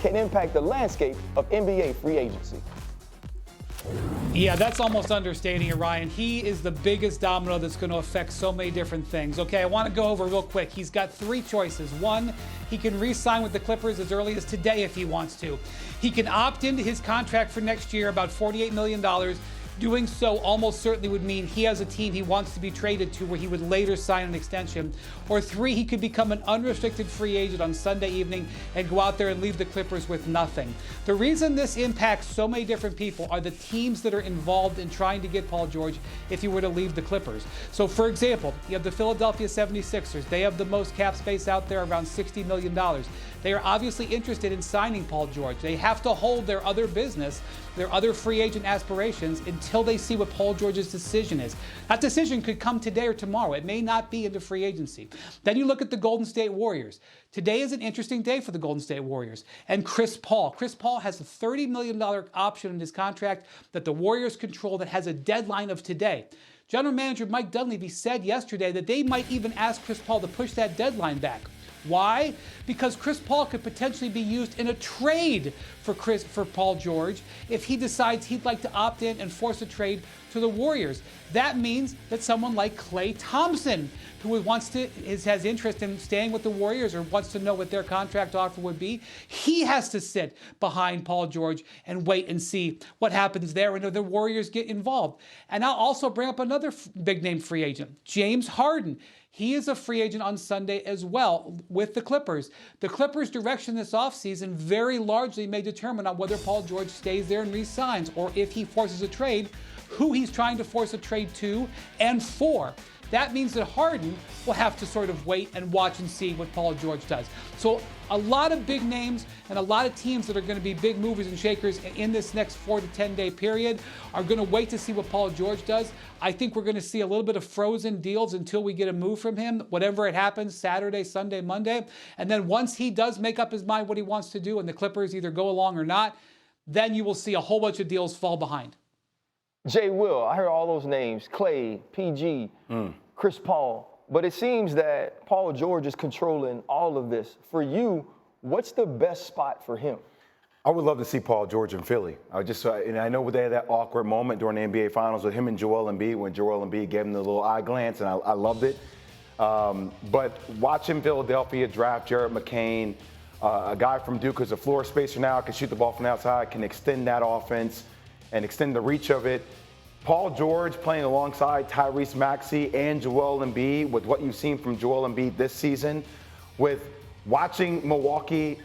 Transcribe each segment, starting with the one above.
can impact the landscape of NBA free agency. Yeah, that's almost understating it, Ryan. He is the biggest domino that's going to affect so many different things. Okay, I want to go over real quick. He's got three choices. One, he can re-sign with the Clippers as early as today if he wants to. He can opt into his contract for next year, about $48 million. Doing so almost certainly would mean he has a team he wants to be traded to where he would later sign an extension. Or three, he could become an unrestricted free agent on Sunday evening and go out there and leave the Clippers with nothing. The reason this impacts so many different people are the teams that are involved in trying to get Paul George if he were to leave the Clippers. So for example, you have the Philadelphia 76ers. They have the most cap space out there, around $60 million. They are obviously interested in signing Paul George. They have to hold their other business, their other free agent aspirations until they see what Paul George's decision is. That decision could come today or tomorrow. It may not be into free agency. Then you look at the Golden State Warriors. Today is an interesting day for the Golden State Warriors. And Chris Paul. Chris Paul has a $30 million option in his contract that the Warriors control that has a deadline of today. General Manager Mike Dunleavy said yesterday that they might even ask Chris Paul to push that deadline back. Why? Because Chris Paul could potentially be used in a trade for Paul George if he decides he'd like to opt in and force a trade to the Warriors. That means that someone like Klay Thompson, who has interest in staying with the Warriors or wants to know what their contract offer would be, he has to sit behind Paul George and wait and see what happens there when the Warriors get involved. And I'll also bring up another big-name free agent, James Harden. He is a free agent on Sunday as well with the Clippers. The Clippers' direction this offseason very largely may determine on whether Paul George stays there and re-signs, or if he forces a trade, who he's trying to force a trade to and for. That means that Harden will have to sort of wait and watch and see what Paul George does. So a lot of big names and a lot of teams that are going to be big movers and shakers in this next 4 to 10 day period are going to wait to see what Paul George does. I think we're going to see a little bit of frozen deals until we get a move from him, whatever it happens, Saturday, Sunday, Monday. And then once he does make up his mind what he wants to do and the Clippers either go along or not, then you will see a whole bunch of deals fall behind. JWill, I heard all those names, Klay, PG, Chris Paul, but it seems that Paul George is controlling all of this. For you, what's the best spot for him? I would love to see Paul George in Philly. And I know they had that awkward moment during the NBA Finals with him and Joel Embiid when Joel Embiid gave him the little eye glance, and I loved it. But watching Philadelphia draft Jared McCain, a guy from Duke who's a floor spacer now, can shoot the ball from the outside, can extend that offense and extend the reach of it. Paul George playing alongside Tyrese Maxey and Joel Embiid, with what you've seen from Joel Embiid this season, with watching Milwaukee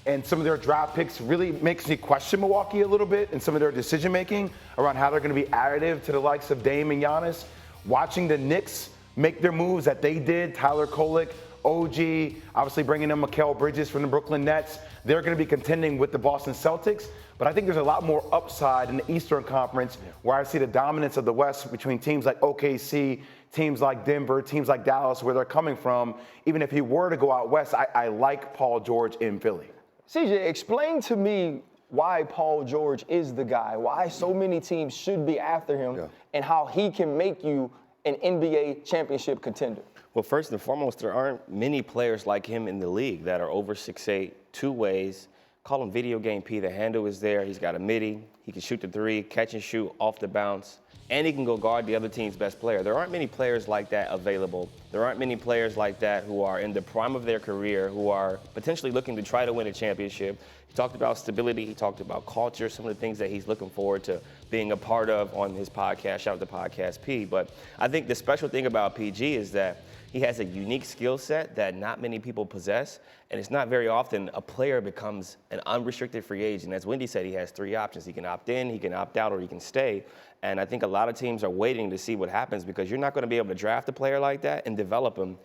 and some of their draft picks really makes me question Milwaukee a little bit and some of their decision making around how they're going to be additive to the likes of Dame and Giannis. Watching the Knicks make their moves that they did, Tyler Kolek, OG, obviously bringing in Mikal Bridges from the Brooklyn Nets. They're going to be contending with the Boston Celtics. But I think there's a lot more upside in the Eastern Conference where I see the dominance of the West between teams like OKC, teams like Denver, teams like Dallas, where they're coming from. Even if he were to go out West, I like Paul George in Philly. CJ, explain to me why Paul George is the guy, why so many teams should be after him, and how he can make you an NBA championship contender. Well, first and foremost, there aren't many players like him in the league that are over 6'8", two ways. Call him Video Game P. The handle is there. He's got a midi. He can shoot the three, catch and shoot off the bounce, and he can go guard the other team's best player. There aren't many players like that available. There aren't many players like that who are in the prime of their career, who are potentially looking to try to win a championship. He talked about stability. He talked about culture, some of the things that he's looking forward to being a part of on his podcast. Shout out to Podcast P. But I think the special thing about PG is that he has a unique skill set that not many people possess, and it's not very often a player becomes an unrestricted free agent. As Wendy said, he has three options. He can opt in, he can opt out, or he can stay. And I think a lot of teams are waiting to see what happens because you're not going to be able to draft a player like that and develop him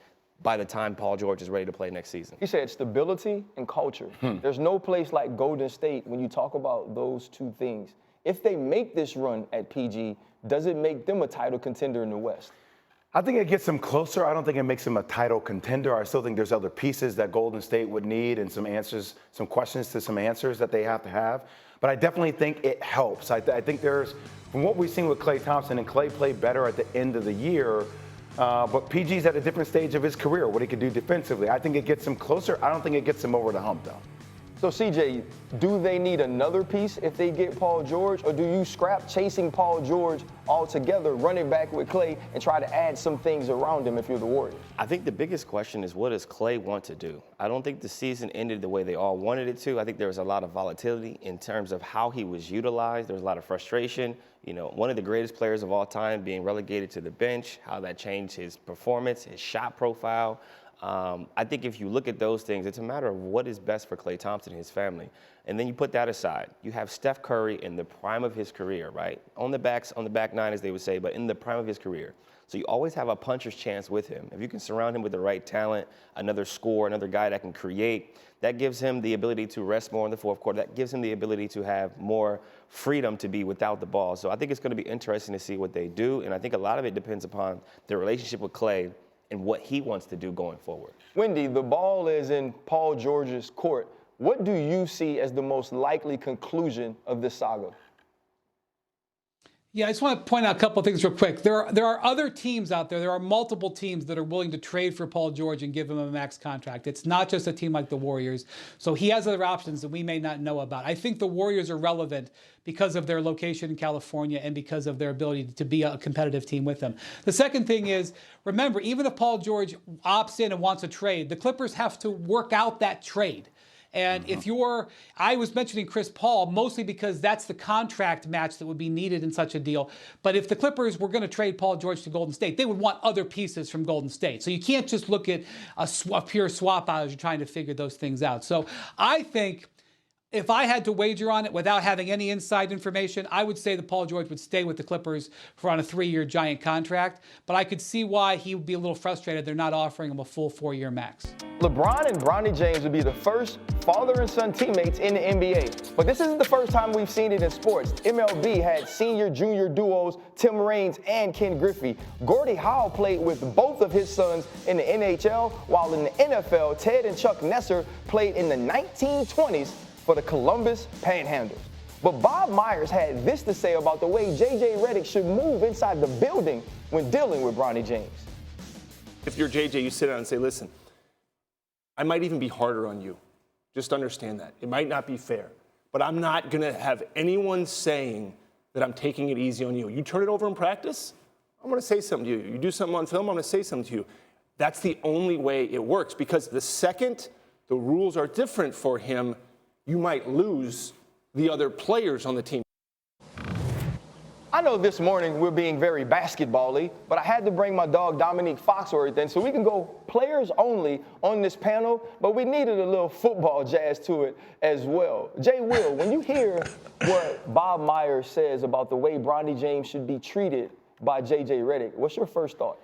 by the time Paul George is ready to play next season. He said stability and culture. There's no place like Golden State when you talk about those two things. If they make this run at PG, does it make them a title contender in the West? I think it gets them closer. I don't think it makes them a title contender. I still think there's other pieces that Golden State would need and some answers, some questions to some answers that they have to have. But I definitely think it helps. I think there's, from what we've seen with Klay Thompson, and Klay played better at the end of the year, but PG's at a different stage of his career, what he can do defensively. I think it gets him closer. I don't think it gets him over the hump, though. So, CJ, do they need another piece if they get Paul George, or do you scrap chasing Paul George altogether, run it back with Klay, and try to add some things around him if you're the Warriors? I think the biggest question is, what does Klay want to do? I don't think the season ended the way they all wanted it to. I think there was a lot of volatility in terms of how he was utilized. There was a lot of frustration. You know, one of the greatest players of all time being relegated to the bench, how that changed his performance, his shot profile. I think if you look at those things, it's a matter of what is best for Klay Thompson and his family. And then you put that aside. You have Steph Curry in the prime of his career, right? On the back nine, as they would say, but in the prime of his career. So you always have a puncher's chance with him. If you can surround him with the right talent, another scorer, another guy that can create, that gives him the ability to rest more in the fourth quarter. That gives him the ability to have more freedom to be without the ball. So I think it's going to be interesting to see what they do. And I think a lot of it depends upon their relationship with Klay and what he wants to do going forward. Wendy, the ball is in Paul George's court. What do you see as the most likely conclusion of this saga? Yeah, I just want to point out a couple of things real quick. There are other teams out there. There are multiple teams that are willing to trade for Paul George and give him a max contract. It's not just a team like the Warriors. So he has other options that we may not know about. I think the Warriors are relevant because of their location in California and because of their ability to be a competitive team with them. The second thing is, remember, even if Paul George opts in and wants a trade, the Clippers have to work out that trade. And if I was mentioning Chris Paul mostly because that's the contract match that would be needed in such a deal. But if the Clippers were going to trade Paul George to Golden State, they would want other pieces from Golden State. So you can't just look at a pure swap out as you're trying to figure those things out. So I think if I had to wager on it without having any inside information, I would say that Paul George would stay with the Clippers for on a 3-year giant contract. But I could see why he would be a little frustrated they're not offering him a full 4-year max. LeBron and Bronny James would be the first father and son teammates in the NBA. But this isn't the first time we've seen it in sports. MLB had senior-junior duos Tim Raines and Ken Griffey. Gordie Howe played with both of his sons in the NHL, while in the NFL, Ted and Chuck Nesser played in the 1920s for the Columbus Panhandles. But Bob Myers had this to say about the way J.J. Redick should move inside the building when dealing with Bronny James. If you're J.J., you sit down and say, listen, I might even be harder on you. Just understand that. It might not be fair. But I'm not going to have anyone saying that I'm taking it easy on you. You turn it over in practice, I'm going to say something to you. You do something on film, I'm going to say something to you. That's the only way it works, because the second the rules are different for him, you might lose the other players on the team. I know this morning we're being very basketball-y, but I had to bring my dog Dominique Foxworth in so we can go players only on this panel, but we needed a little football jazz to it as well. JWill, when you hear what Bob Myers says about the way Bronny James should be treated by J.J. Redick, what's your first thought?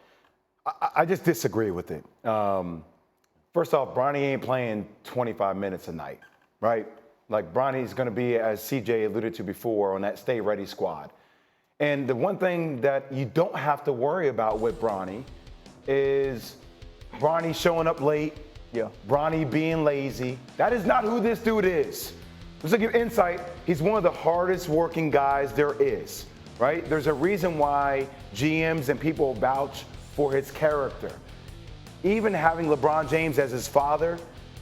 I just disagree with it. First off, Bronny ain't playing 25 minutes a night, right? Like, Bronny's going to be, as CJ alluded to before, on that stay ready squad. And the one thing that you don't have to worry about with Bronny is Bronny showing up late, Bronny being lazy. That is not who this dude is. Just to give insight, he's one of the hardest working guys there is, right? There's a reason why GMs and people vouch for his character. Even having LeBron James as his father,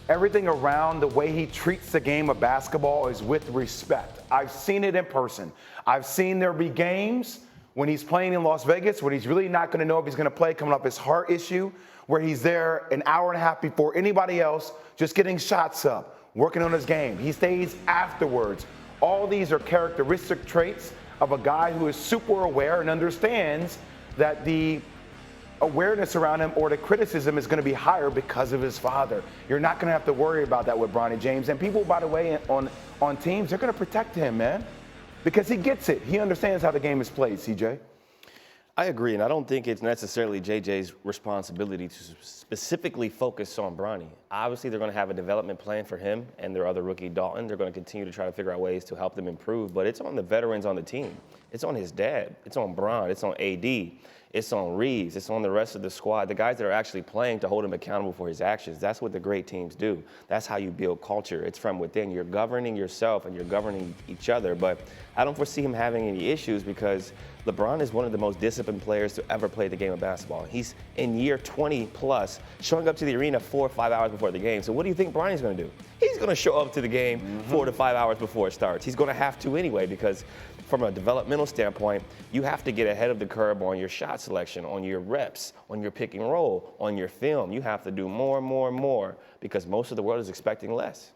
everything around the way he treats the game of basketball is with respect. I've seen it in person. I've seen there be games when he's playing in Las Vegas when he's really not going to know if he's going to play, coming off his heart issue, where he's there an hour and a half before anybody else, just getting shots up, working on his game. He stays afterwards. All these are characteristic traits of a guy who is super aware and understands that the awareness around him or the criticism is going to be higher because of his father. You're not going to have to worry about that with Bronny James. And people, by the way, on teams, they're going to protect him, man, because he gets it. He understands how the game is played, CJ. I agree, and I don't think it's necessarily JJ's responsibility to specifically focus on Bronny. Obviously, they're going to have a development plan for him and their other rookie, Dalton. They're going to continue to try to figure out ways to help them improve, but it's on the veterans on the team. It's on his dad. It's on Bron. It's on AD. It's on Reeves. It's on the rest of the squad, the guys that are actually playing to hold him accountable for his actions. That's what the great teams do. That's how you build culture. It's from within. You're governing yourself and you're governing each other. But I don't foresee him having any issues because LeBron is one of the most disciplined players to ever play the game of basketball. He's in year 20 plus, showing up to the arena 4 or 5 hours before the game. So what do you think Bronny's going to do? He's going to show up to the game 4 to 5 hours before it starts. He's going to have to anyway because from a developmental standpoint, you have to get ahead of the curve on your shot selection, on your reps, on your pick and roll, on your film. You have to do more and more and more because most of the world is expecting less.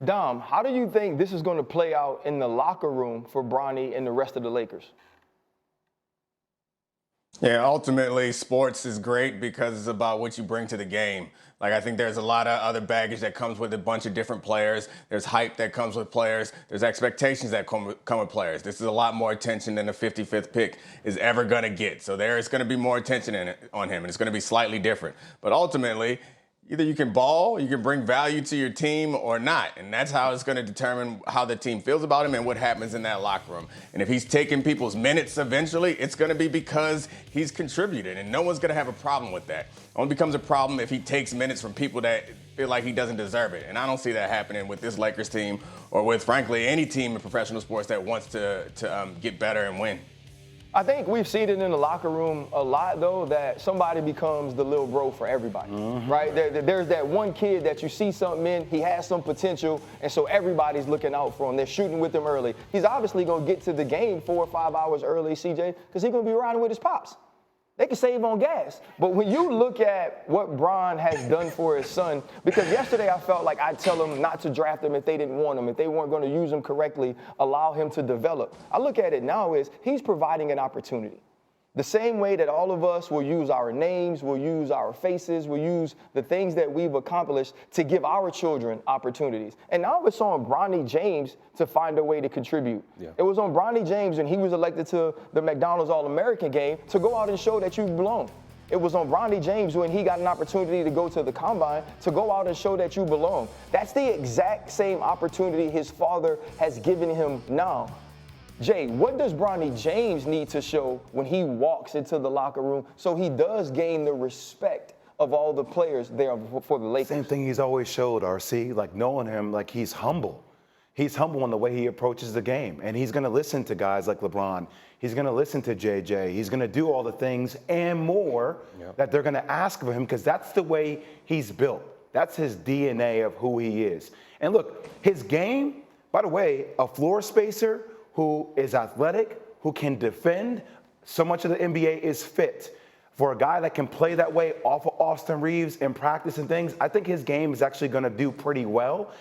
Dom, how do you think this is going to play out in the locker room for Bronny and the rest of the Lakers? Yeah, ultimately, sports is great because it's about what you bring to the game. Like, I think there's a lot of other baggage that comes with a bunch of different players. There's hype that comes with players. There's expectations that come with players. This is a lot more attention than the 55th pick is ever going to get. So there is going to be more attention on him, and it's going to be slightly different. But ultimately, either you can ball, you can bring value to your team or not. And that's how it's going to determine how the team feels about him and what happens in that locker room. And if he's taking people's minutes eventually, it's going to be because he's contributed. And no one's going to have a problem with that. It only becomes a problem if he takes minutes from people that feel like he doesn't deserve it. And I don't see that happening with this Lakers team or with, frankly, any team in professional sports that wants to get better and win. I think we've seen it in the locker room a lot, though, that somebody becomes the little bro for everybody, right? There's that one kid that you see something in, he has some potential, and so everybody's looking out for him. They're shooting with him early. He's obviously going to get to the game 4 or 5 hours early, CJ, because he's going to be riding with his pops. They can save on gas. But when you look at what Bron has done for his son, because yesterday I felt like I'd tell him not to draft him if they didn't want him, if they weren't going to use him correctly, allow him to develop. I look at it now as he's providing an opportunity. The same way that all of us will use our names, will use our faces, will use the things that we've accomplished to give our children opportunities. And now it's on Bronny James to find a way to contribute. Yeah. It was on Bronny James when he was elected to the McDonald's All-American game to go out and show that you belong. It was on Bronny James when he got an opportunity to go to the combine to go out and show that you belong. That's the exact same opportunity his father has given him now. Jay, what does Bronny James need to show when he walks into the locker room so he does gain the respect of all the players there for the Lakers? Same thing he's always showed, RC, like knowing him, like he's humble. He's humble in the way he approaches the game, and he's going to listen to guys like LeBron. He's going to listen to JJ. He's going to do all the things and more that they're going to ask of him because that's the way he's built. That's his DNA of who he is. And look, his game, by the way, a floor spacer who is athletic, who can defend. So much of the NBA is fit. For a guy that can play that way off of Austin Reeves in practice and things, I think his game is actually going to do pretty well.